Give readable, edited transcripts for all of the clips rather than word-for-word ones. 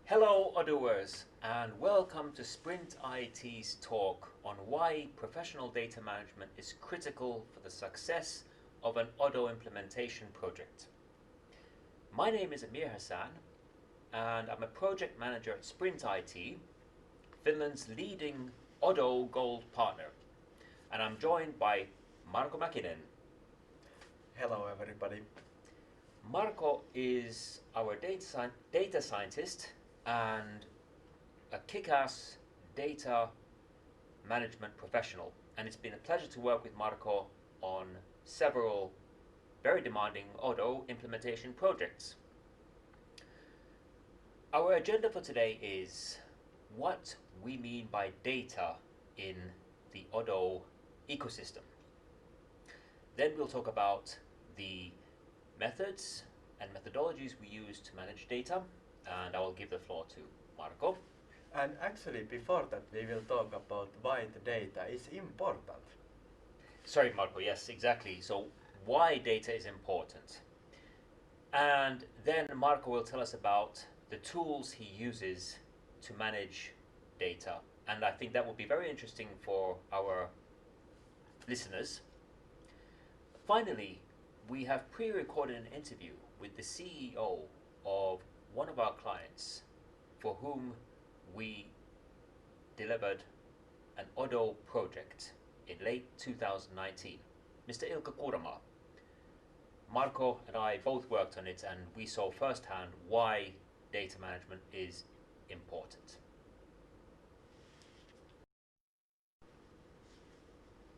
Hello Odooers and welcome to SprintIT's talk on why professional data management is critical for the success of an Odoo implementation project. My name is Amir Hassan and I'm a project manager at SprintIT, Finland's leading Odoo Gold partner. And I'm joined by Marko Mäkinen. Hello everybody. Marko is our data scientist and a kick-ass data management professional. And it's been a pleasure to work with Marko on several very demanding Odoo implementation projects. Our agenda for today is what we mean by data in the Odoo ecosystem. Then we'll talk about the methods and methodologies we use to manage data, and I will give the floor to Marko. And actually before that we will talk about why the data is important. Sorry Marko, yes, exactly. So why data is important. And then Marko will tell us about the tools he uses to manage data. And I think that will be very interesting for our listeners. Finally, we have pre-recorded an interview with the CEO of one of our clients for whom we delivered an Odoo project in late 2019, Mr. Ilkka Kuuramaa. Marko and I both worked on it and we saw firsthand why data management is important.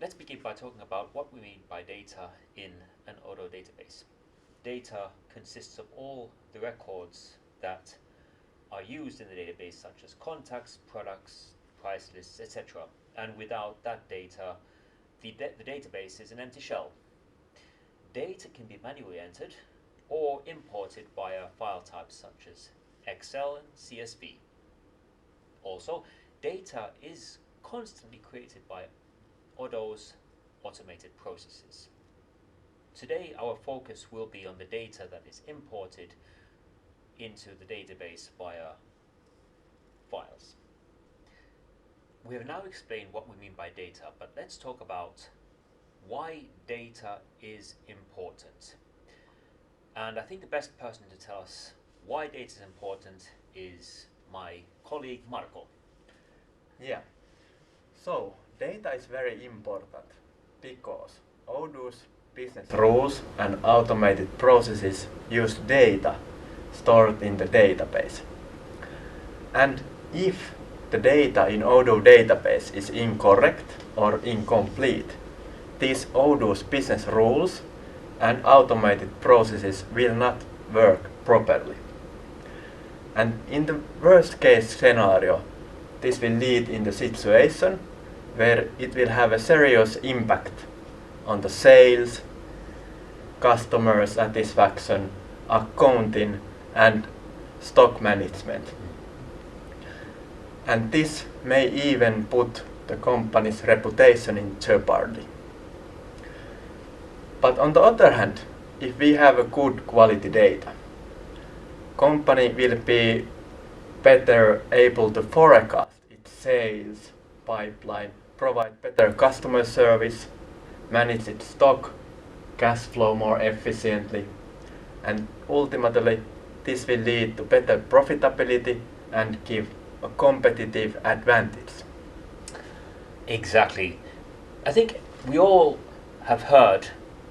Let's begin by talking about what we mean by data in an Odoo database. Data consists of all the records that are used in the database, such as contacts, products, price lists, etc. And without that data, the database is an empty shell. Data can be manually entered or imported via file types such as Excel and CSV. Also, data is constantly created by Odoo's automated processes. Today our focus will be on the data that is imported into the database via files. We have now explained what we mean by data, but let's talk about why data is important. And I think the best person to tell us why data is important is my colleague Marko. Yeah. So data is very important because Odoo's business rules and automated processes use data stored in the database. And if the data in Odoo database is incorrect or incomplete, these Odoo's business rules and automated processes will not work properly. And in the worst case scenario, this will lead in the situation where it will have a serious impact on the sales, customer satisfaction, accounting and stock management. And this may even put the company's reputation in jeopardy. But on the other hand, if we have a good quality data, company will be better able to forecast its sales pipeline, provide better customer service, manage its stock, cash flow more efficiently, and ultimately this will lead to better profitability and give a competitive advantage. Exactly. I think we all have heard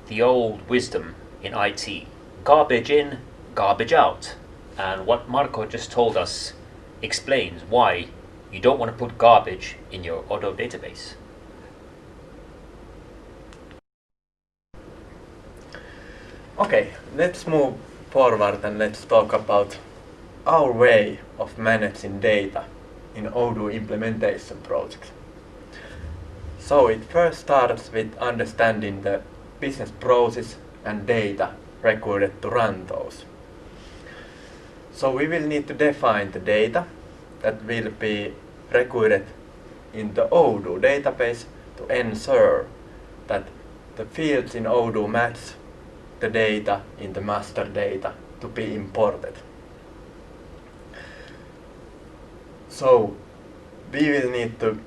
the old wisdom in IT, garbage in, garbage out. And what Marko just told us explains why you don't want to put garbage in your Odoo database. Okay, let's move forward and let's talk about our way of managing data in Odoo implementation projects. So it first starts with understanding the business process and data required to run those. So we will need to define the data that will be required in the Odoo database to ensure that the fields in Odoo match the data in the master data to be imported. So we will need to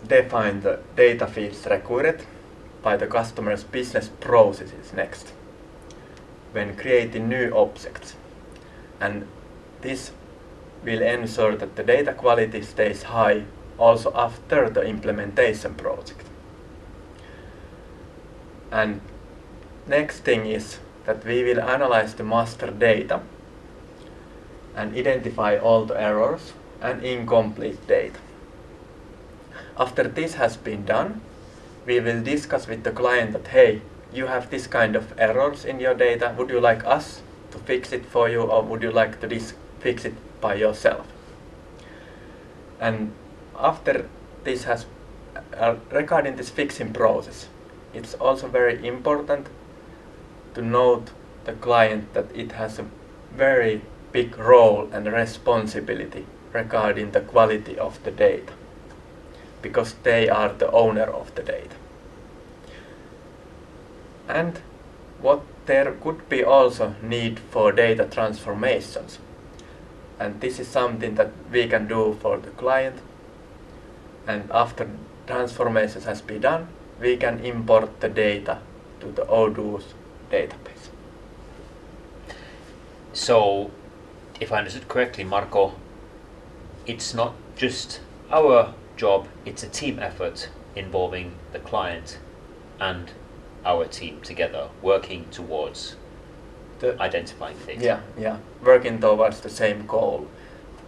define the data fields required by the customer's business processes next when creating new objects, and this will ensure that the data quality stays high also after the implementation project. And next thing is that we will analyze the master data and identify all the errors and incomplete data. After this has been done, we will discuss with the client that, hey, you have this kind of errors in your data, would you like us to fix it for you, or would you like to fix it by yourself? And after this has, regarding this fixing process, it's also very important to note the client that it has a very big role and responsibility regarding the quality of the data, because they are the owner of the data. And what there could be also need for data transformations, and this is something that we can do for the client, and after transformations has been done, we can import the data to the Odoo's database. So, if I understood correctly, Marko, it's not just our job, it's a team effort involving the client and our team together, working towards identifying data. Yeah, working towards the same goal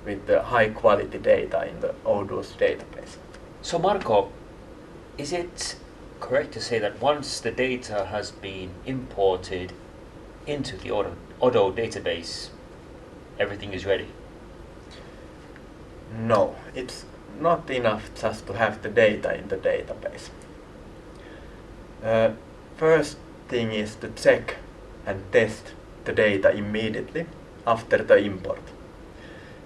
with the high quality data in the Odoo's database. So Marko, is it correct to say that once the data has been imported into the Odoo database, everything is ready? No, it's not enough just to have the data in the database. First thing is to check and test the data immediately after the import,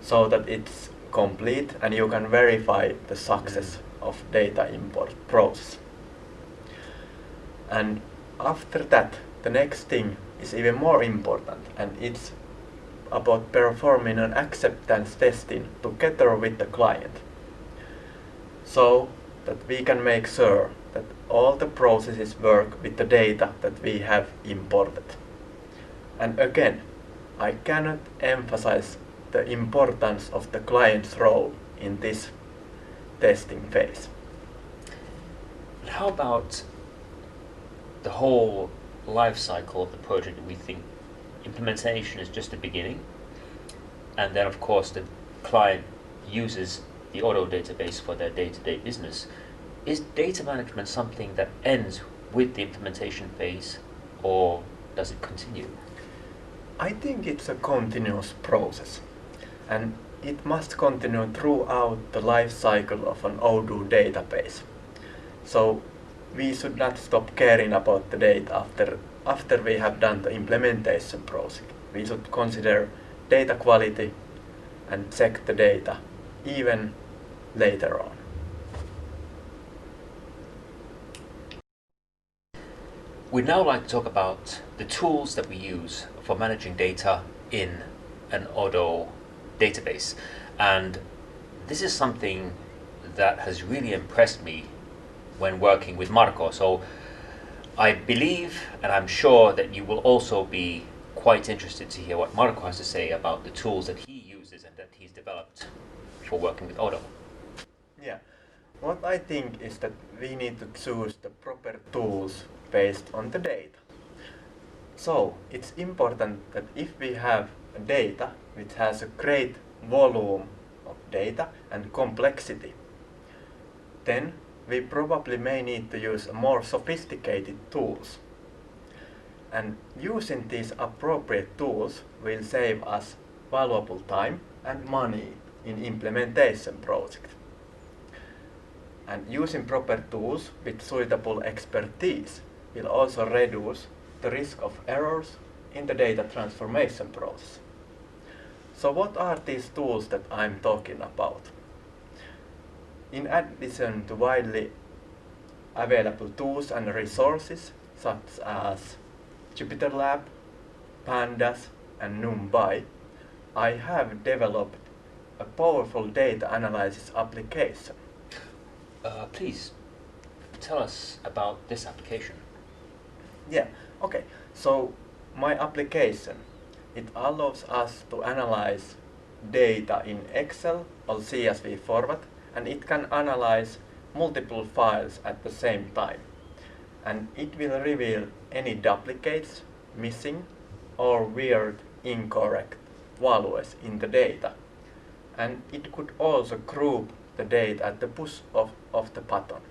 so that it's complete and you can verify the success of data import process. And after that, the next thing is even more important, and it's about performing an acceptance testing together with the client, so that we can make sure that all the processes work with the data that we have imported. And again, I cannot emphasize the importance of the client's role in this testing phase. How about the whole life cycle of the project? We think implementation is just the beginning, and then of course the client uses the Odoo database for their day-to-day business. Is data management something that ends with the implementation phase, or does it continue? I think it's a continuous process, and it must continue throughout the life cycle of an Odoo database. So we should not stop caring about the data after we have done the implementation process. We should consider data quality and check the data even later on. We'd now like to talk about the tools that we use for managing data in an Odoo database. And this is something that has really impressed me when working with Marko. So I believe and I'm sure that you will also be quite interested to hear what Marko has to say about the tools that he uses and that he's developed for working with Odoo. Yeah, what I think is that we need to choose the proper tools based on the data. So it's important that if we have data which has a great volume of data and complexity, then we probably may need to use more sophisticated tools. And using these appropriate tools will save us valuable time and money in implementation project. And using proper tools with suitable expertise will also reduce the risk of errors in the data transformation process. So what are these tools that I'm talking about? In addition to widely available tools and resources such as JupyterLab, Pandas and NumPy, I have developed a powerful data analysis application. Please tell us about this application. Yeah, okay. So my application, it allows us to analyze data in Excel or CSV format, and it can analyze multiple files at the same time. And it will reveal any duplicates, missing, or weird, incorrect values in the data. And it could also group the data at the push of the button.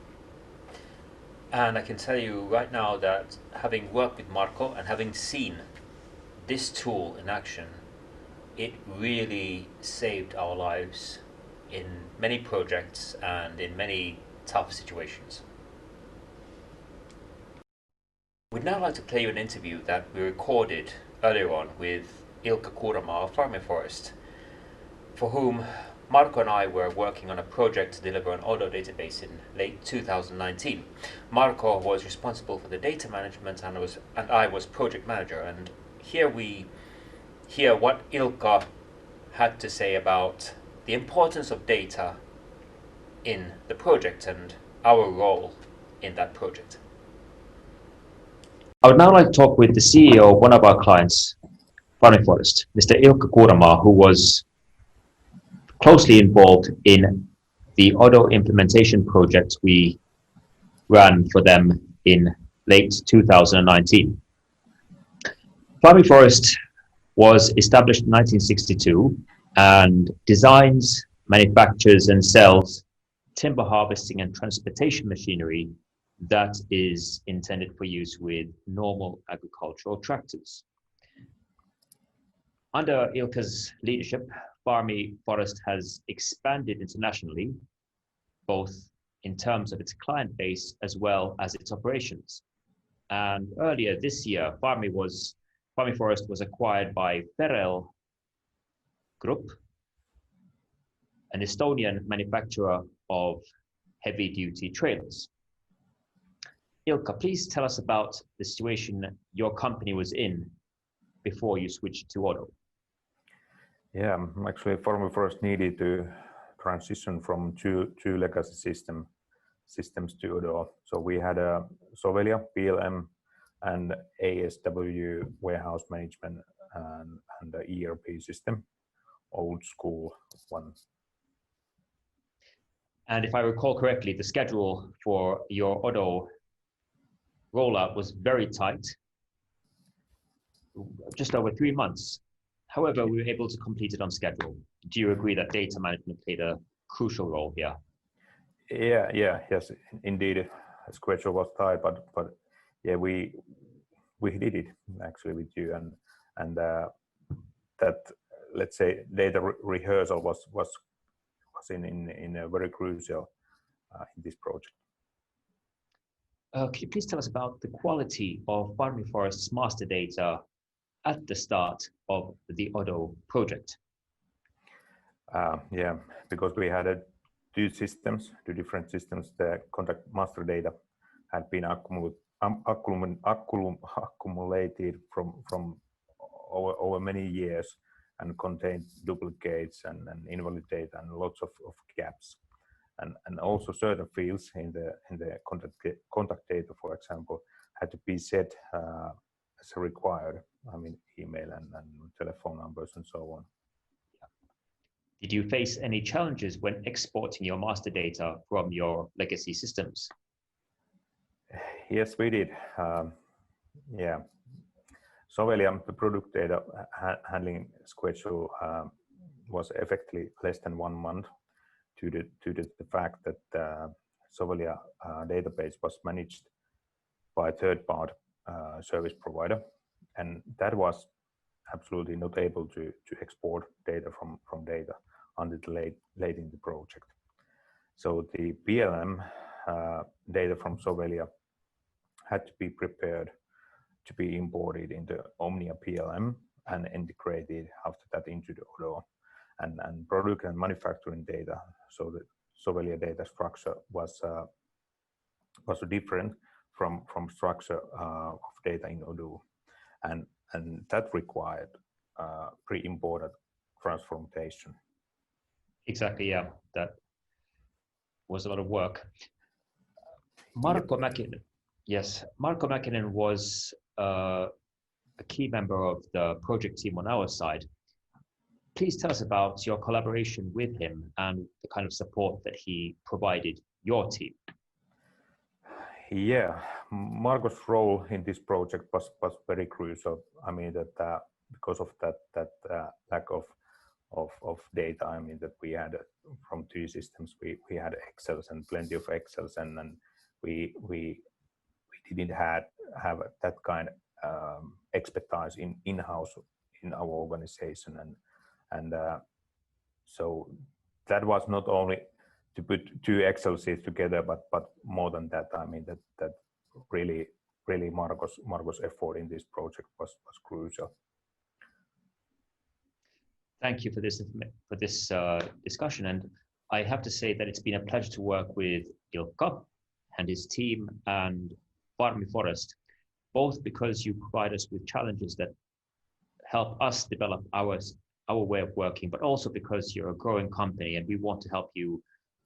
And I can tell you right now that having worked with Marco and having seen this tool in action, it really saved our lives in many projects and in many tough situations. We'd now like to play you an interview that we recorded earlier on with Ilkka Kuuramaa of Farmi Forest, for whom Marco and I were working on a project to deliver an Odoo database in late 2019. Marco was responsible for the data management and I was project manager, and here we hear what Ilkka had to say about the importance of data in the project and our role in that project. I would now like to talk with the CEO of one of our clients, Farmi Forest, Mr. Ilkka Kuuramaa, who was closely involved in the Odoo implementation project we ran for them in late 2019. Farmi Forest was established in 1962 and designs, manufactures and sells timber harvesting and transportation machinery that is intended for use with normal agricultural tractors. Under Ilkka's leadership, Farmi Forest has expanded internationally, both in terms of its client base as well as its operations. And earlier this year, Farmi Forest was acquired by Ferel Group, an Estonian manufacturer of heavy-duty trailers. Ilkka, please tell us about the situation your company was in before you switched to Odoo. Yeah, actually Farmi Forest needed to transition from two legacy systems to Odoo. So we had a Sovelia PLM and ASW warehouse management and the ERP system, old school one. And if I recall correctly, the schedule for your Odoo rollout was very tight, just over 3 months. However, we were able to complete it on schedule. Do you agree that data management played a crucial role here? Yes, indeed. The schedule was tight, but yeah, we did it actually with you, and that, let's say, data rehearsal was in a very crucial in this project. Can you please tell us about the quality of Farmi Forest's master data at the start of the Odoo project? Yeah, because we had two different systems. The contact master data had been accumulated from over many years and contained duplicates and invalid data and lots of gaps. And also certain fields in the contact data, for example, had to be set as required. I mean, email and telephone numbers and so on. Did you face any challenges when exporting your master data from your legacy systems? Yes, we did. Yeah. Sovelia, the product data handling schedule was effectively less than 1 month due to the fact that Sovelia database was managed by a third-party service provider, and that was absolutely not able to export data from data until late in the project. So the PLM data from Sovelia had to be prepared to be imported into Omnia PLM and integrated after that into the Odoo. And product and manufacturing data, so the Sovelia data structure was different from structure of data in Odoo, and that required pre-imported transformation. Exactly, yeah. That was a lot of work. Marko Mäkinen. Yes, Marko Mäkinen was a key member of the project team on our side. Please tell us about your collaboration with him and the kind of support that he provided your team. Yeah, Marco's role in this project was very crucial. I mean that because of that lack of data. I mean that we had from two systems we had Excels and plenty of Excels and we didn't have that kind of expertise in-house in our organization and so that was not only to put two Excel sheets together, but more than that. I mean that really Marco's effort in this project was crucial. Thank you for this discussion, and I have to say that it's been a pleasure to work with Ilkka and his team and Farmi Forest, both because you provide us with challenges that help us develop our way of working, but also because you're a growing company and we want to help you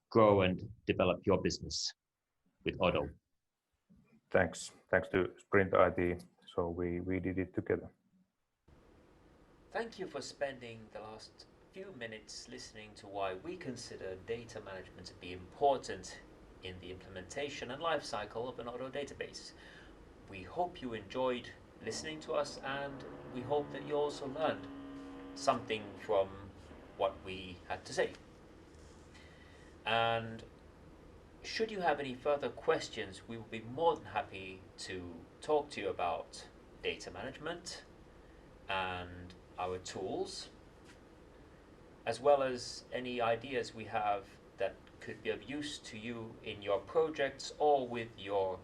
grow and develop your business with Odoo. Thanks to SprintIT. So we did it together. Thank you for spending the last few minutes listening to why we consider data management to be important in the implementation and lifecycle of an Odoo database. We hope you enjoyed listening to us, and we hope that you also learned something from what we had to say. And should you have any further questions, we will be more than happy to talk to you about data management and our tools, as well as any ideas we have that could be of use to you in your projects or with your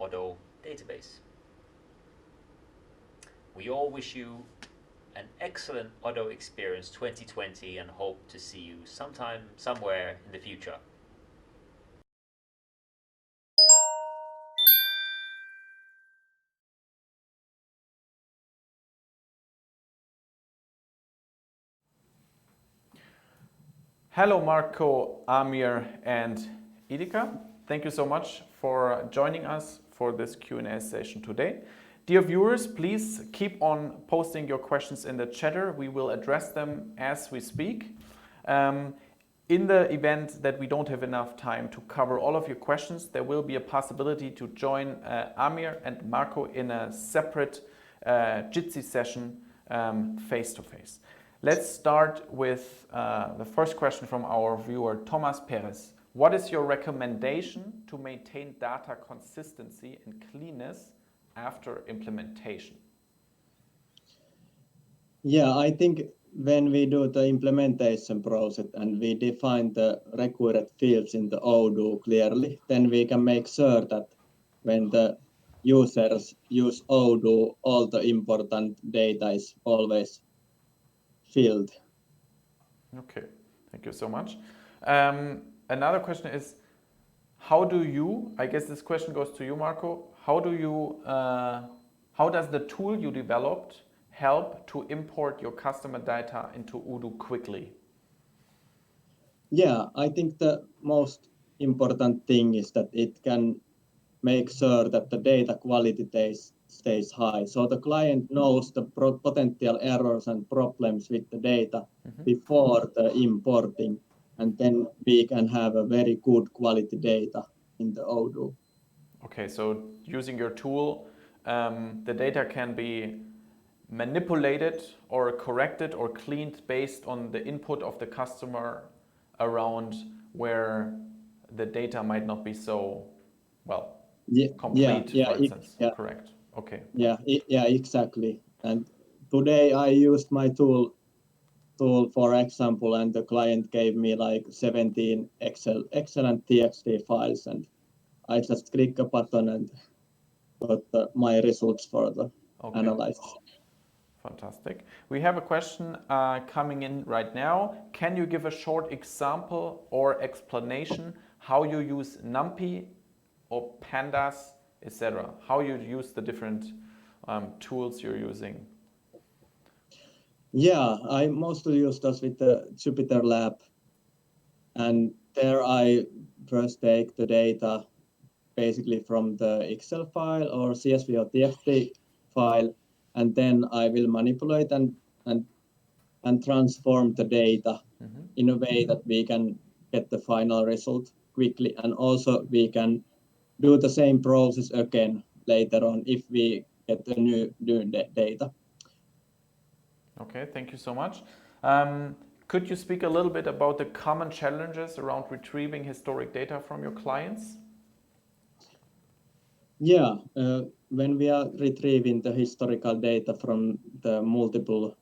Odoo database. We all wish you an excellent Odoo experience 2020 and hope to see you sometime, somewhere in the future. Hello Marco, Amir and Ilkka. Thank you so much for joining us for this Q&A session today. Dear viewers, please keep on posting your questions in the chatter. We will address them as we speak. In the event that we don't have enough time to cover all of your questions, there will be a possibility to join Amir and Marco in a separate Jitsi session face-to-face. Let's start with the first question from our viewer, Thomas Perez. What is your recommendation to maintain data consistency and cleanness after implementation? Yeah, I think when we do the implementation process and we define the required fields in the Odoo clearly, then we can make sure that when the users use Odoo, all the important data is always filled. Okay, thank you so much. Another question is, how do you, I guess this question goes to you, Marco, how does the tool you developed help to import your customer data into Odoo quickly? Yeah, I think the most important thing is that it can make sure that the data quality stays high. So the client knows the potential errors and problems with the data before the importing, and then we can have a very good quality data in the Odoo. Okay, so using your tool, the data can be manipulated or corrected or cleaned based on the input of the customer around where the data might not be so complete, for instance. Correct. Okay. Yeah, exactly. And today I used my tool, for example, and the client gave me like 17 excellent TXT files, and I just click a button and got my results for the analysis. Fantastic. We have a question coming in right now. Can you give a short example or explanation how you use NumPy or Pandas, etc.? How you use the different tools you're using? Yeah, I mostly use those with the Jupyter Lab, and there I first take the data basically from the Excel file or CSV or TXT file, and then I will manipulate and transform the data in a way that we can get the final result quickly, and also we can do the same process again later on if we get the new data. Okay, thank you so much. Could you speak a little bit about the common challenges around retrieving historic data from your clients? Yeah, when we are retrieving the historical data from the multiple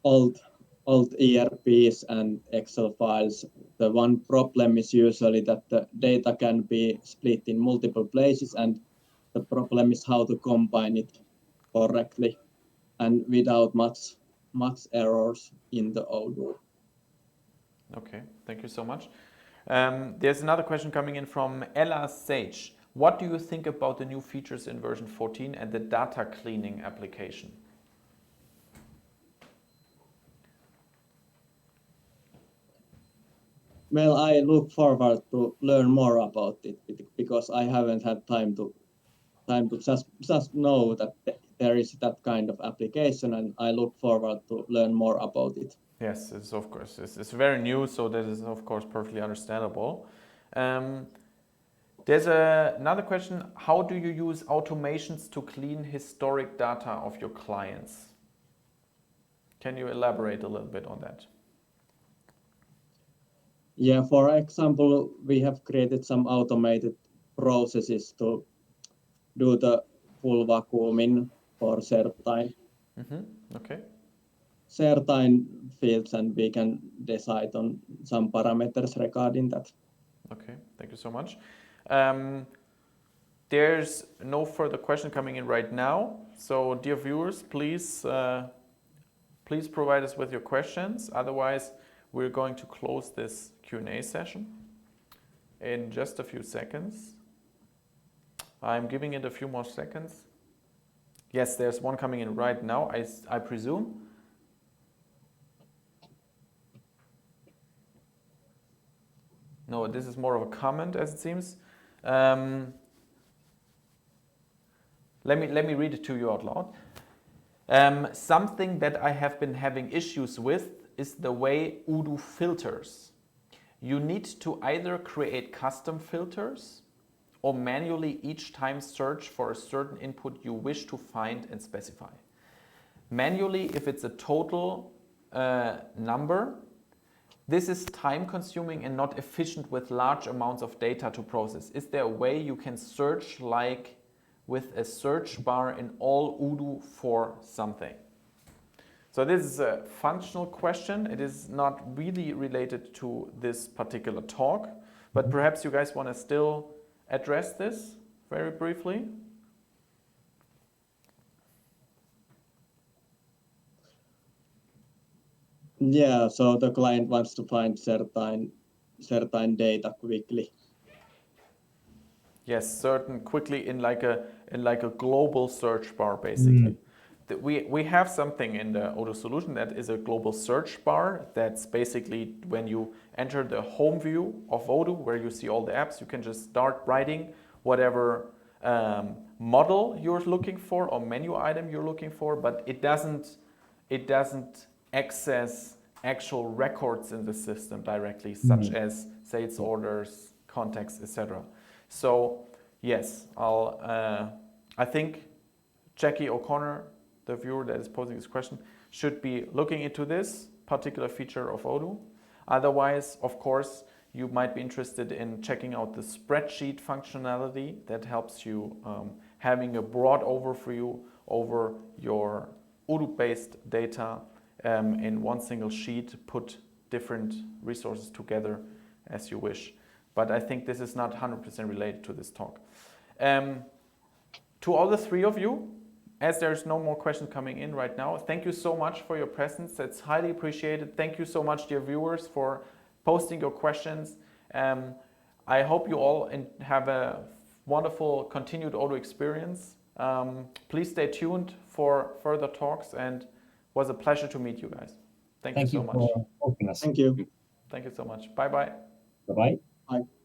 old ERPs and Excel files, the one problem is usually that the data can be split in multiple places, and the problem is how to combine it correctly and without much errors in the Odoo. Okay, thank you so much. There's another question coming in from Ella Sage. What do you think about the new features in version 14 and the data cleaning application? Well, I look forward to learn more about it because I haven't had time to just know that there is that kind of application, and I look forward to learn more about it. Yes, it's of course it's very new, so that is of course perfectly understandable. There's another question. How do you use automations to clean historic data of your clients? Can you elaborate a little bit on that? Yeah, for example, we have created some automated processes to do the full vacuuming for certain Okay. certain fields, and we can decide on some parameters regarding that. Okay, thank you so much. There's no further question coming in right now. So, dear viewers, please provide us with your questions. Otherwise, we're going to close this Q&A session in just a few seconds. I'm giving it a few more seconds. Yes, there's one coming in right now, I presume. No, this is more of a comment, as it seems. Let me read it to you out loud. Something that I have been having issues with is the way Odoo filters. You need to either create custom filters or manually each time search for a certain input you wish to find and specify. Manually, if it's a total number, this is time consuming and not efficient with large amounts of data to process. Is there a way you can search like with a search bar in all Odoo for something? So this is a functional question. It is not really related to this particular talk, but perhaps you guys want to still address this very briefly. Yeah, so the client wants to find certain data quickly. Yes, certain quickly in like a global search bar, basically. We have something in the Odoo solution that is a global search bar. That's basically when you enter the home view of Odoo, where you see all the apps, you can just start writing whatever model you're looking for or menu item you're looking for, but it doesn't access actual records in the system directly, such as sales orders, contacts, etc. So yes, I think Jackie O'Connor, the viewer that is posing this question, should be looking into this particular feature of Odoo. Otherwise, of course, you might be interested in checking out the spreadsheet functionality that helps you having a broad overview over your Odoo-based data in one single sheet, put different resources together as you wish. But I think this is not 100% related to this talk. To all the three of you, as there's no more questions coming in right now, thank you so much for your presence. It's highly appreciated. Thank you so much, dear viewers, for posting your questions. I hope you all have a wonderful continued Odoo experience. Please stay tuned for further talks, and Was a pleasure to meet you guys. Thank you so much. for hosting us. Thank you. Thank you so much. Bye bye. Bye bye. Bye.